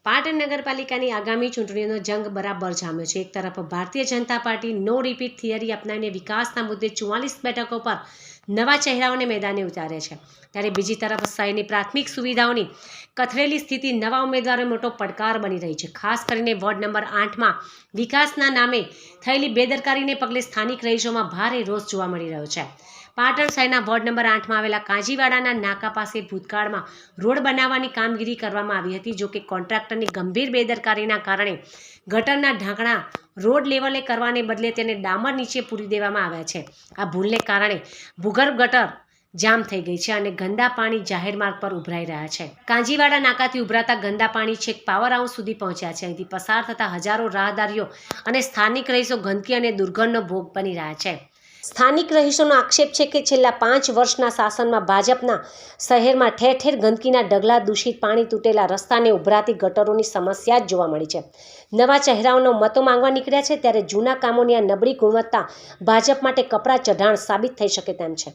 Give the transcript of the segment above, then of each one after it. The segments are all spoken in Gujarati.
પાટણ નગરપાલિકાની આગામી ચૂંટણીનો જંગ બરાબર જામ્યો છે। એક તરફ ભારતીય જનતા પાર્ટી નો રિપીટ થિયરી અપનાવીને વિકાસના મુદ્દે 44 બેઠકો પર નવા ચહેરાઓને મેદાને ઉતારે છે, ત્યારે બીજી તરફ શહેરની પ્રાથમિક સુવિધાઓની કથળેલી સ્થિતિ નવા ઉમેદવારો મોટો પડકાર બની રહી છે। ખાસ કરીને વોર્ડ નંબર 8માં વિકાસના નામે થયેલી બેદરકારીને પગલે સ્થાનિક રહીશોમાં ભારે રોષ જોવા મળી રહ્યો છે। પાટણ શહેરના વોર્ડ નંબર 8માં આવેલા કાંજીવાડાના નાકા પાસે ભૂતકાળમાં રોડ બનાવવાની કામગીરી કરવામાં આવી હતી, જો કે કોન્ટ્રાક્ટરની ગંભીર બેદરકારીના કારણે ગટરના ઢાંકણા રોડ લેવલે કરવાને બદલે તેને ડામર નીચે પૂરી દેવામાં આવ્યા છે। આ ભૂલને કારણે ભૂગર્ભ ગટર જામ થઈ ગઈ છે અને ગંદા પાણી જાહેર માર્ગ પર ઉભરાઈ રહ્યા છે। કાંજીવાડા નાકાથી ઉભરાતા ગંદા પાણી છેક પાવર હાઉસ સુધી પહોંચ્યા છે। અહીંથી પસાર થતા હજારો રાહદારીઓ અને સ્થાનિક રહીશો ગંદકી અને દુર્ગંધનો ભોગ બની રહ્યા છે। સ્થાનિક રહીશોનો આક્ષેપ છે કે છેલ્લા 5 વર્ષના શાસનમાં ભાજપના શહેરમાં ઠેર ઠેર ગંદકીના ઢગલા, દૂષિત પાણી, તૂટેલા રસ્તાને ઉભરાતી ગટરોની સમસ્યા જ જોવા મળી છે। નવા ચહેરાઓનો મતો માંગવા નીકળ્યા છે, ત્યારે જૂના કામોની આ નબળી ગુણવત્તા ભાજપ માટે કપરા ચઢાણ સાબિત થઈ શકે તેમ છે।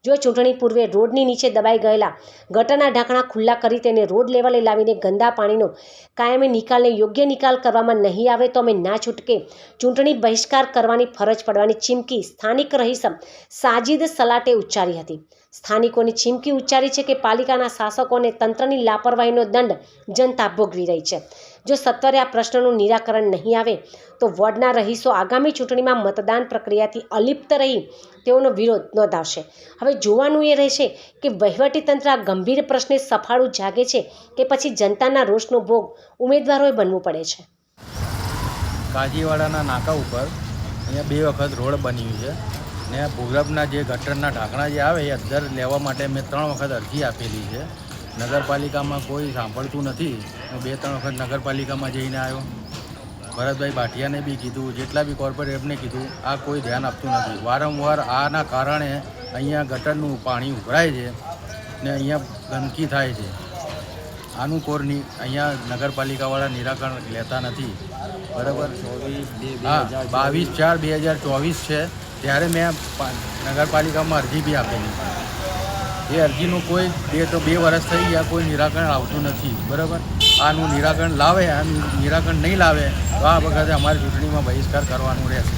જો ચૂંટણી પૂર્વે રોડની નીચે દબાઈ ગયેલા ગટરના ઢાંકણા ખુલ્લા કરી તેને રોડ લેવલે લાવીને ગંદા પાણીનો કાયમી નિકાલને યોગ્ય નિકાલ કરવામાં નહીં આવે તો અમે ના છૂટકે ચૂંટણી બહિષ્કાર કરવાની ફરજ પડવાની ચીમકી સ્થાનિક રહીશ સાજિદ સલાટે ઉચ્ચારી હતી। સ્થાનિકોની ચીમકી ઉચ્ચારી છે કે પાલિકાના શાસકો અને તંત્રની લાપરવાહીનો દંડ જનતા ભોગવી રહી છે। જો સત્વરે આ પ્રશ્નનું નિરાકરણ નહીં આવે તો વોર્ડના રહીશો આગામી ચૂંટણીમાં મતદાન પ્રક્રિયાથી અલિપ્ત રહી તેઓનો વિરોધ નોંધાવશે। હવે જોવાનું એ રહેશે કે વહીવટીતંત્ર આ ગંભીર પ્રશ્ને સફાળું જાગે છે કે પછી જનતાના રોષનો ભોગ ઉમેદવારોએ બનવું પડે છે। કાજીવાડાના નાકા ઉપર અહીંયા 2 વખત રોડ બન્યું છે ને ભૂગર્ભના જે ગટરના ઢાંકણા જે આવે એ અંદર લેવા માટે મેં 3 વખત અરજી આપેલી છે। નગરપાલિકામાં કોઈ સાંભળતું નથી। હું 2-3 વખત નગરપાલિકામાં જઈને આવ્યો, ભરતભાઈ ભાટિયાને બી કીધું, જેટલા બી કોર્પોરેટરને કીધું, આ કોઈ ધ્યાન આપતું નથી। વારંવાર આના કારણે અહીંયા ગટરનું પાણી ઉભરાય છે ને અહીંયા ગંદકી થાય છે। આનું કોરની અહીંયા નગરપાલિકાવાળા નિરાકરણ લેતા નથી, બરાબર। 22/4/2024 છે ત્યારે મેં નગરપાલિકામાં અરજી બી આપેલી, એ અરજીનું કોઈ 2 વર્ષ થઈ ગયા, કોઈ નિરાકરણ આવતું નથી, બરાબર। આનું નિરાકરણ લાવે, આનું નિરાકરણ નહીં લાવે તો આ વખતે અમારી ચૂંટણીમાં બહિષ્કાર કરવાનું રહેશે।